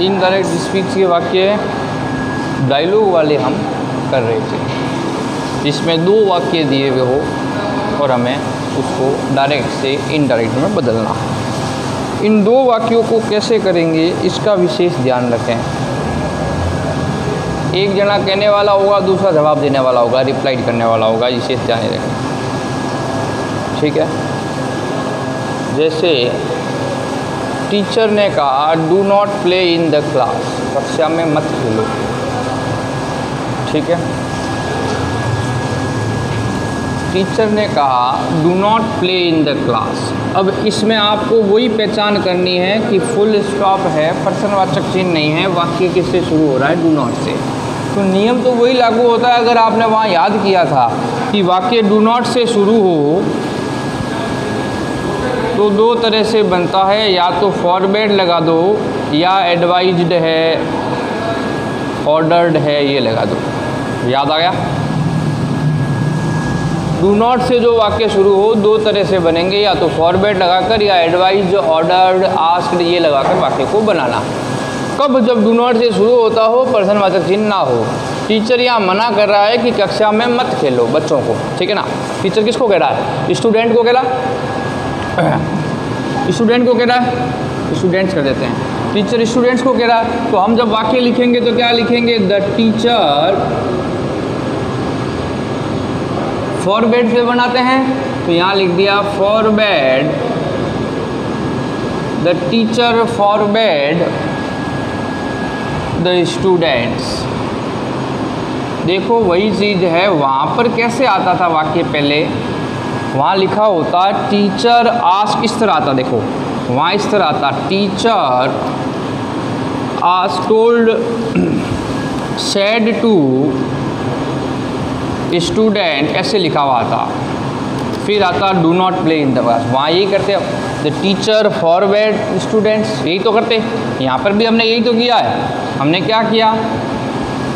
Indirect speech के वाक्य dialogue वाले हम कर रहे थे, जिसमें 2 वाक्य दिए हुए हो और हमें उसको डायरेक्ट से इनडायरेक्ट में बदलना। इन 2 वाक्यों को कैसे करेंगे इसका विशेष ध्यान रखें। एक जना कहने वाला होगा, दूसरा जवाब देने वाला होगा, रिप्लाई करने वाला होगा, विशेष ध्यान रखें। ठीक है, जैसे टीचर ने कहा do not play in the class, कक्षा में मत खेलो। ठीक है, टीचर ने कहा do not play in the class. अब इसमें आपको वही पहचान करनी है कि फुल स्टॉप है, पर्सनवाचक चिन्ह नहीं है, वाक्य किससे शुरू हो रहा है, डू नॉट से। तो नियम तो वही लागू होता है। अगर आपने वहाँ याद किया था कि वाक्य डू नॉट से शुरू हो तो 2 तरह से बनता है, या तो फॉरवर्ड लगा दो या एडवाइज्ड है, ऑर्डर्ड है, ये लगा दो। याद आ गया? डू नॉट से जो वाक्य शुरू हो 2 तरह से बनेंगे, या तो फॉरवर्ड लगाकर या एडवाइज्ड, ऑर्डर्ड, आस्क्ड ये लगाकर वाक्य को बनाना। कब? जब डू नॉट से शुरू होता हो, पर्सनवाचक चिन्ह ना हो। टीचर यहाँ मना कर रहा है कि कक्षा में मत खेलो बच्चों को। ठीक है ना? टीचर किसको कह रहा है? स्टूडेंट को कह रहा है। स्टूडेंट को कह रहा है, स्टूडेंट्स कर देते हैं। टीचर स्टूडेंट्स को कह रहा है, तो हम जब वाक्य लिखेंगे तो क्या लिखेंगे? द टीचर फॉरवर्ड से बनाते हैं, तो यहाँ लिख दिया forward, the teacher forward the students. देखो वही चीज़ है, वहाँ पर कैसे आता था वाक्य? पहले वहाँ लिखा होता टीचर आस्क, इस तरह आता, देखो वहाँ इस तरह आता teacher ask told said to student, ऐसे लिखा हुआ था। फिर आता do not play in the class, वहाँ यही करते द टीचर फॉरवर्ड स्टूडेंट्स, यही तो करते। यहाँ पर भी हमने यही तो किया है। हमने क्या किया?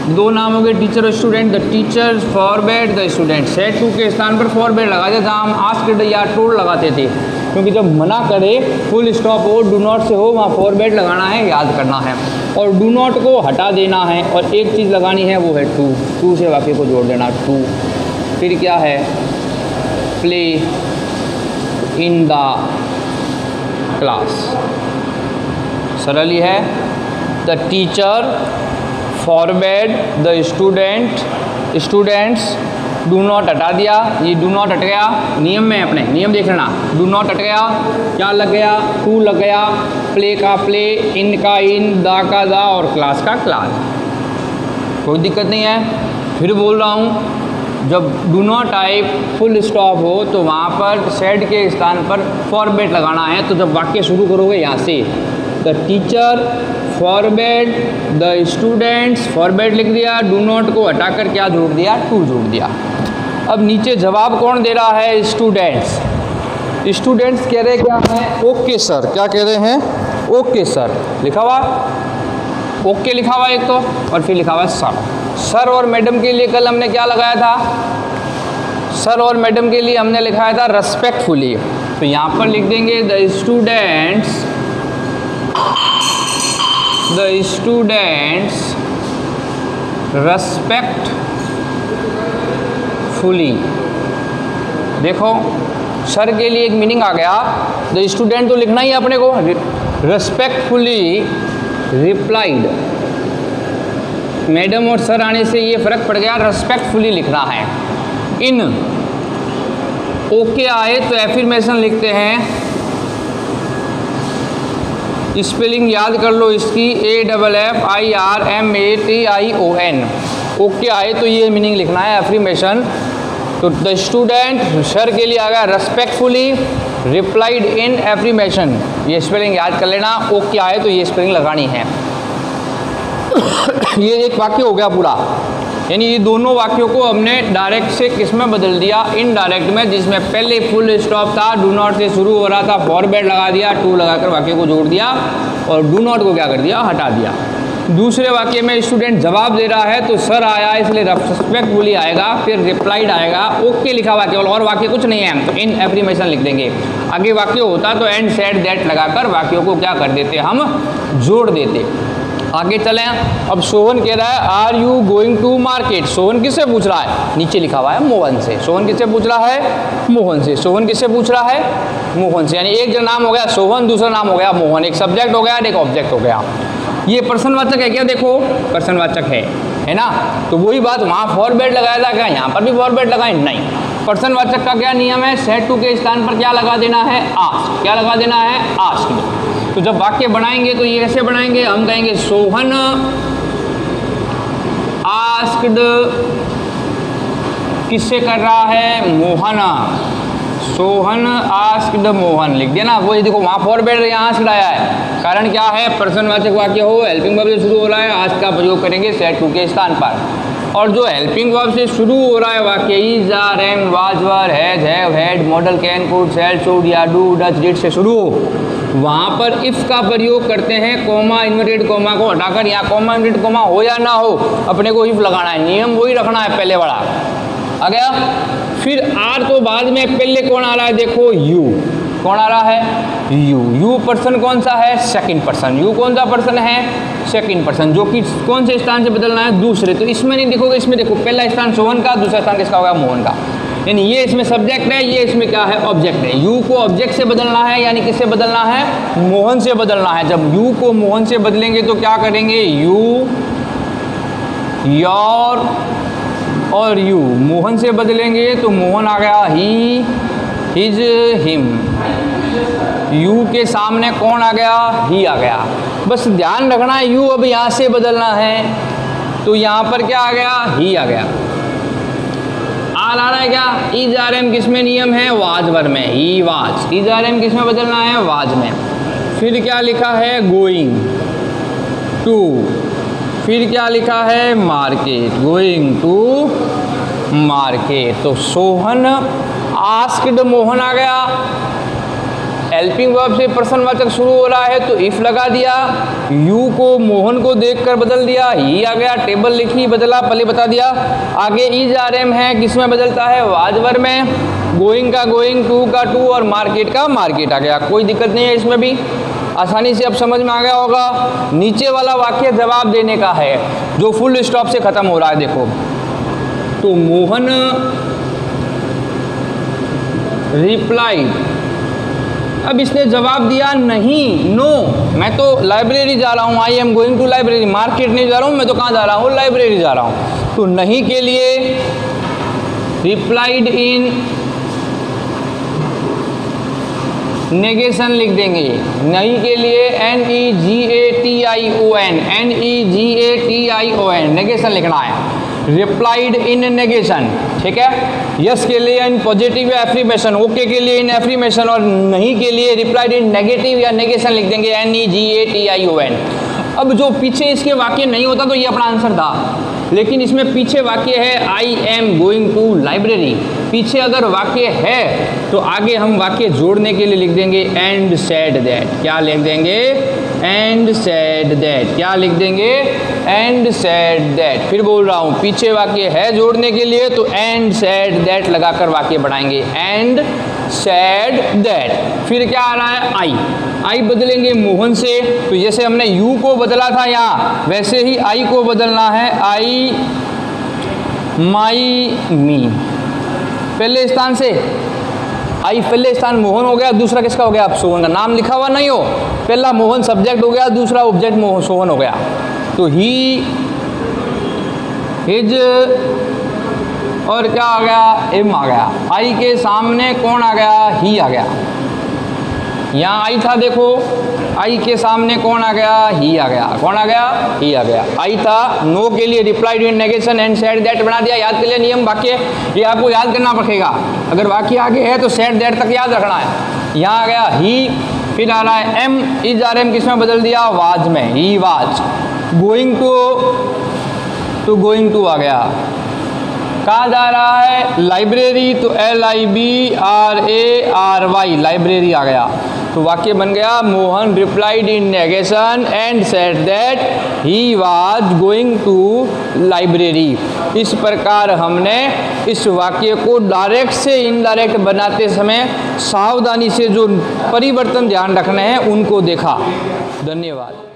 2 नाम हो गए, टीचर और student. The teacher forward the student, said to के स्थान पर फॉरवर्ड लगाते थे, हम आस्क्ड या टोल्ड लगाते थे, क्योंकि जब मना करे फुल स्टॉप हो, डू नॉट से हो, वहाँ फॉरवर्ड लगाना है, याद करना है। और डू नॉट को हटा देना है और एक चीज़ लगानी है, वो है टू से वाक्य को जोड़ देना, टू। फिर क्या है? प्ले इन द क्लास, सरल ही है। The teacher forward the students, do not हटा दिया, ये डू नॉट हट गया। नियम में अपने नियम देख लेना, डू नॉट हट गया, क्या लग गया? टू लग गया। प्ले का प्ले, इन का इन, दा का दा और क्लास का क्लास। कोई दिक्कत नहीं है। फिर बोल रहा हूँ, जब डू नॉट आए, फुल स्टॉप हो, तो वहाँ पर सेड के स्थान पर फॉरवर्ड लगाना है। तो जब वाक्य शुरू करोगे यहाँ से, the teacher forward the students, forward लिख दिया, डू नॉट को हटाकर क्या जोड़ दिया? टू जोड़ दिया। अब नीचे जवाब कौन दे रहा है? स्टूडेंट्स। स्टूडेंट्स कह रहे क्या है? Okay sir. क्या कह रहे हैं? Okay sir. लिखा हुआ ओके लिखा हुआ एक तो, और फिर लिखा हुआ सर। सर और मैडम के लिए कल हमने क्या लगाया था? सर और मैडम के लिए हमने लिखाया था रेस्पेक्टफुली। तो यहाँ पर लिख देंगे द स्टूडेंट्स रेस्पेक्टफुली। देखो सर के लिए एक मीनिंग आ गया, द स्टूडेंट तो लिखना ही है अपने को, रेस्पेक्टफुली रिप्लाइड। मैडम और सर आने से ये फर्क पड़ गया, रेस्पेक्टफुली लिखना है। इन ओके आए तो एफर्मेशन लिखते हैं, स्पेलिंग याद कर लो इसकी, AFFIRMATION। ओके आए तो ये मीनिंग लिखना है, एफर्मेशन। तो द स्टूडेंट सर के लिए आ गया रेस्पेक्टफुली रिप्लाइड इन एफर्मेशन, ये स्पेलिंग याद कर लेना। ओके आए तो ये स्पेलिंग लगानी है। ये एक वाक्य हो गया पूरा, यानी ये दोनों वाक्यों को हमने डायरेक्ट से किस में बदल दिया? इनडायरेक्ट में, जिसमें पहले फुल स्टॉप था, डू नॉट से शुरू हो रहा था, फॉरवर्ड लगा दिया, टू लगाकर वाक्य को जोड़ दिया, और डू नॉट को क्या कर दिया? हटा दिया। दूसरे वाक्य में स्टूडेंट जवाब दे रहा है, तो सर आया इसलिए रेस्पेक्टफुली आएगा, फिर रिप्लाइड आएगा, ओके लिखा हुआ केवल, और वाक्य कुछ नहीं है, तो इन एफर्मेशन लिख देंगे। आगे वाक्य होता तो एंड सेड दैट लगाकर वाक्यों को क्या कर देते? हम जोड़ देते। आगे चलें। अब सोहन कह रहा है are you going to market. Sohan किससे पूछ रहा है? नीचे लिखा हुआ है मोहन से। सोहन किससे पूछ रहा है? मोहन से। सोहन किससे पूछ रहा है? मोहन से। यानी एक जो नाम हो गया सोहन, दूसरा नाम हो गया मोहन। एक सब्जेक्ट हो गया, एक ऑब्जेक्ट हो गया। ये प्रश्नवाचक है क्या? देखो प्रश्नवाचक है ना। तो वही बात वहाँ फॉरवर्ड लगाया था क्या? यहाँ पर भी फॉरवर्ड लगाए? नहीं। प्रश्नवाचक का क्या नियम है? सेड टू के स्थान पर क्या लगा देना है? आस्क्ड। क्या लगा देना है? आस्क्ड। तो जब वाक्य बनाएंगे तो ये कैसे बनाएंगे? हम कहेंगे सोहन आस्क्ड किससे कर रहा है? मोहन। सोहन आस्क्ड मोहन लिख दिया ना। वो ये देखो वहाँ फॉरवर्ड यहाँ आस्क्ड आया है। कारण क्या है? प्रश्नवाचक वाक्य हो, हेल्पिंग वर्ब से शुरू हो रहा है, आस्क्ड का प्रयोग करेंगे सेड टू के स्थान पर। और जो हेल्पिंग वर्ब से शुरू हो रहा है वाक्य is, are, am, was, were, has, have, had, modal, can, could, shall, should या डू, डज, डिड से शुरू हो, वहाँ पर इफ का प्रयोग करते हैं। कॉमा, इन्वर्टेड कॉमा को हटाकर यहाँ कॉमा इन्वर्टेड कॉमा हो या ना हो, अपने को इफ लगाना है। नियम वही रखना है पहले वाला। आ गया? फिर आर तो बाद में, पहले कौन आ रहा है? देखो यू। कौन आ रहा है? यू। यू पर्सन कौन सा है? Second person. यू कौन सा पर्सन है? सेकंड पर्सन, जो कि कौन से स्थान से बदलना है? दूसरे। तो इसमें नहीं देखोगे, इसमें देखो पहला स्थान सोहन का, दूसरा स्थान किसका होगा? मोहन का। यानी ये इसमें सब्जेक्ट है, ये इसमें क्या है? ऑब्जेक्ट है। यू को ऑब्जेक्ट से बदलना है, यानी किससे बदलना है? मोहन से बदलना है। जब यू को मोहन से बदलेंगे तो क्या करेंगे? यू, योर और यू। मोहन से बदलेंगे तो मोहन आ गया ही, हिज, हिम। यू के सामने कौन आ गया? ही आ गया। बस ध्यान रखना है यू अब यहाँ से बदलना है तो यहाँ पर क्या आ गया? ही आ गया। आर आ रहा है क्या? इज, आर, एम किस में नियम है? वाज वर्ब में। ही, वाज। इज, आर, एम किस में बदलना है? वाज में। फिर क्या लिखा है? Going to. फिर क्या लिखा है? मार्केट। Going to market. तो सोहन आस्क्ड मोहन आ गया। हेल्पिंग वर्ब से प्रश्नवाचक शुरू हो रहा है तो इफ लगा दिया। यू को मोहन को देखकर बदल दिया, ही आ गया। टेबल लिखी, बदला, पहले बता दिया। आगे इज, आर, एम है, किस में बदलता है? वाज वर्ब में। गोइंग का गोइंग, टू का टू और मार्केट का मार्केट आ गया। कोई दिक्कत नहीं है इसमें भी, आसानी से अब समझ में आ गया होगा। नीचे वाला वाक्य जवाब देने का है जो फुल स्टॉप से खत्म हो रहा है। देखो तो मोहन रिप्लाइड। अब इसने जवाब दिया नहीं, नो, मैं तो लाइब्रेरी जा रहा हूँ। I am going to library. Market नहीं जा रहा हूँ, मैं तो कहाँ जा रहा हूँ? लाइब्रेरी जा रहा हूँ। तो नहीं के लिए रिप्लाइड इन नेगेशन लिख देंगे। नहीं के लिए NEGATION, NEGATION नेगेशन लिखना है। रिप्लाइड इन नेगेशन, ठीक है। यस के लिए इन पॉजिटिव या एफ्रीमेशन, ओके के लिए इन एफ्रीमेशन और नहीं के लिए रिप्लाइड इन नेगेटिव या नेगेशन लिख देंगे NEGATION। अब जो पीछे इसके वाक्य नहीं होता तो ये अपना आंसर था, लेकिन इसमें पीछे वाक्य है I am going to library. पीछे अगर वाक्य है तो आगे हम वाक्य जोड़ने के लिए लिख देंगे एंड सेड दैट। क्या लिख देंगे? And said that. क्या लिख देंगे? And said that. फिर बोल रहा हूँ, पीछे वाक्य है जोड़ने के लिए तो एंड सेड दैट लगाकर वाक्य बनाएंगे। And said that. फिर क्या आ रहा है? आई। आई बदलेंगे मोहन से, तो जैसे हमने यू को बदला था यहाँ, वैसे ही आई को बदलना है। आई, माई, मी। पहले स्थान से आई, पहले स्थान मोहन हो गया, दूसरा किसका हो गया? अब सोहन का। नाम लिखा हुआ नहीं हो, पहला मोहन सब्जेक्ट हो गया, दूसरा ऑब्जेक्ट मोहन सोहन हो गया। तो ही, हिज और क्या आ गया? एम आ गया। आई के सामने कौन आ गया? ही आ गया। यहाँ आई था, देखो आई के सामने कौन आ गया? ही आ गया। कौन आ गया? ही आ गया। आई था। नो के लिए replied in negation and said that बना दिया। याद के लिए नियम वाक्य ये आपको याद करना पड़ेगा। अगर वाक्य आगे है तो सेड दैट तक याद रखना है। यहाँ आ गया ही। फिर आ रहा है एम, इज, आर, एम किस में बदल दिया? वाज में। ही, was. Going to going to आ गया। कहाँ जा रहा है? लाइब्रेरी, तो LIBRARY लाइब्रेरी आ गया। तो वाक्य बन गया Mohan replied in negation and said that he was going to library. इस प्रकार हमने इस वाक्य को डायरेक्ट से इनडायरेक्ट बनाते समय सावधानी से जो परिवर्तन ध्यान रखने हैं उनको देखा। धन्यवाद।